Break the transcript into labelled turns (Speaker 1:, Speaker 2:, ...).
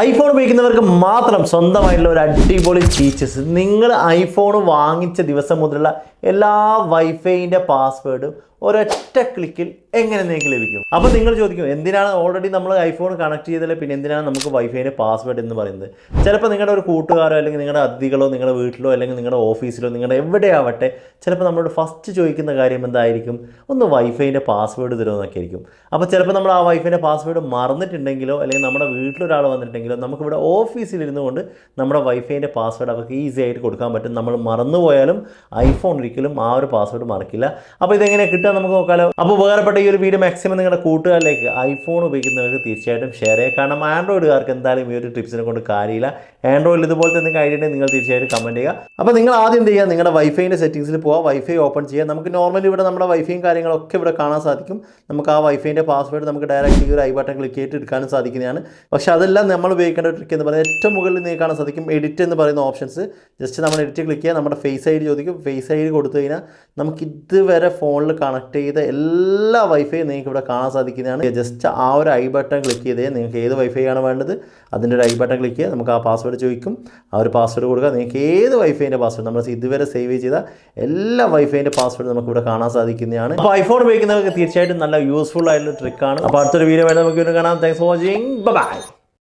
Speaker 1: IPhone ഉപയോഗിക്കുന്നവർക്ക് മാത്രം സ്വന്തമായിട്ടുള്ള ഒരു അടിപൊളി ഫീച്ചേഴ്സ്. നിങ്ങൾ ഐഫോൺ വാങ്ങിച്ച ദിവസം മുതലുള്ള എല്ലാ വൈഫൈൻ്റെ പാസ്വേഡും ഒരൊറ്റ ക്ലിക്കിൽ എങ്ങനെ നിങ്ങൾക്ക് ലഭിക്കും? അപ്പോൾ നിങ്ങൾ ചോദിക്കും, എന്തിനാണ് ഓൾറെഡി നമ്മൾ ഐഫോൺ കണക്ട് ചെയ്തല്ലേ, പിന്നെ എന്തിനാണ് നമുക്ക് വൈഫൈൻ്റെ പാസ്വേഡ് എന്ന് പറയുന്നത്? ചിലപ്പോൾ നിങ്ങളുടെ ഒരു കൂട്ടുകാരോ അല്ലെങ്കിൽ നിങ്ങളുടെ അതിഥികളോ നിങ്ങളുടെ വീട്ടിലോ അല്ലെങ്കിൽ നിങ്ങളുടെ ഓഫീസിലോ നിങ്ങളുടെ എവിടെയാവട്ടെ, ചിലപ്പോൾ നമ്മളോട് ഫസ്റ്റ് ചോദിക്കുന്ന കാര്യം എന്തായിരിക്കും? ഒന്ന് വൈഫൈൻ്റെ പാസ്വേഡ് തരുമെന്നൊക്കെ ആയിരിക്കും. അപ്പോൾ ചിലപ്പോൾ നമ്മൾ ആ വൈഫൈൻ്റെ പാസ്വേഡ് മറന്നിട്ടുണ്ടെങ്കിലോ അല്ലെങ്കിൽ നമ്മുടെ വീട്ടിലൊരാൾ വന്നിട്ടുണ്ടെങ്കിലോ നമുക്കിവിടെ ഓഫീസിലിരുന്നു കൊണ്ട് നമ്മുടെ വൈഫൈൻ്റെ പാസ്വേഡ് അവർക്ക് ഈസി ആയിട്ട് കൊടുക്കാൻ പറ്റും. നമ്മൾ മറന്നുപോയാലും ഐഫോൺ ഒരിക്കലും ആ ഒരു പാസ്വേഡ് മറക്കില്ല. അപ്പോൾ ഇതെങ്ങനെ കിട്ടുക നമുക്ക് നോക്കാമല്ലോ. അപ്പോൾ ഉപകാരപ്പെട്ട ഈ ഒരു വീഡിയോ മാക്സിമം നിങ്ങളുടെ കൂട്ടുകാരിലേക്ക് ഐഫോൺ ഉപയോഗിക്കുന്നവർക്ക് തീർച്ചയായിട്ടും ഷെയർ ചെയ്യുക. കാരണം ആൻഡ്രോയിഡുകാർക്ക് എന്തായാലും ഈ ഒരു ടിപ്സിനെ കൊണ്ട് കാര്യമില്ല. ആൻഡ്രോയിഡിൽ ഇതുപോലത്തെ എന്തെങ്കിലും ഐഡിയ ഉണ്ടെങ്കിൽ നിങ്ങൾ തീർച്ചയായിട്ടും കമൻറ്റ് ചെയ്യുക. അപ്പോൾ നിങ്ങൾ ആദ്യം എന്ത് ചെയ്യുക, നിങ്ങളുടെ വൈഫൈൻ്റെ സെറ്റിംഗ്സിൽ പോവുക, വൈഫൈ ഓപ്പൺ ചെയ്യുക. നമുക്ക് നോർമലി ഇവിടെ നമ്മുടെ വൈഫൈയും കാര്യങ്ങളൊക്കെ ഇവിടെ കാണാൻ സാധിക്കും. നമുക്ക് ആ വൈഫൈൻ്റെ പാസ്വേഡ് നമുക്ക് ഡയറക്റ്റ് ഒരു ഐ ബട്ടൺ ക്ലിക്ക് ചെയ്തിട്ട് എടുക്കാനും സാധിക്കുന്നതാണ്. പക്ഷേ അതെല്ലാം നമ്മൾ ഉപയോഗിക്കേണ്ട ട്രിക്ക് എന്ന് പറയുന്നത് ഏറ്റവും മുകളിൽ നിങ്ങൾക്ക് കാണാൻ സാധിക്കും എഡിറ്റ് എന്ന് പറയുന്ന ഓപ്ഷൻസ്. ജസ്റ്റ് നമ്മൾ എഡിറ്റ് ക്ലിക്ക് ചെയ്യുക, നമ്മുടെ ഫേസ് ഐ ഡി ചോദിക്കും. ഫേസ് ഐ ഡി കൊടുത്തു കഴിഞ്ഞാൽ നമുക്ക് ഇതുവരെ ഫോണിൽ കണക്ട് ചെയ്ത എല്ലാ വൈഫൈയും നിങ്ങൾക്ക് ഇവിടെ കാണാൻ സാധിക്കുന്നതാണ്. ജസ്റ്റ് ആ ഒരു ഐ ബട്ടൺ ക്ലിക്ക് ചെയ്തേ നിങ്ങൾക്ക് ഏത് വൈഫൈ ആണ് വേണ്ടത് അതിൻ്റെ ഒരു ഐ ബട്ടൺ ക്ലിക്ക് ചെയ്യുക. നമുക്ക് ആ പാസ്വേഡ് ചോദിക്കും, ആ ഒരു പാസ്വേഡ് കൊടുക്കുക. നിങ്ങൾക്ക് ഏത് വൈഫൈൻ്റെ പാസ്വേഡ് നമ്മൾ ഇതുവരെ സേവ് ചെയ്ത എല്ലാ വൈഫൈൻ്റെ പാസ്വേഡ് നമുക്ക് ഇവിടെ കാണാൻ സാധിക്കുന്നതാണ്. അപ്പോൾ ഐഫോൺ ഉപയോഗിക്കുന്നവർക്ക് തീർച്ചയായിട്ടും നല്ല യൂസ്ഫുൾ ആയിട്ടുള്ള ട്രിക്കാണ്. അപ്പോൾ അടുത്തൊരു വീഡിയോ വേണ്ടി നമുക്ക് കാണാം. Thanks for watching. ബൈ.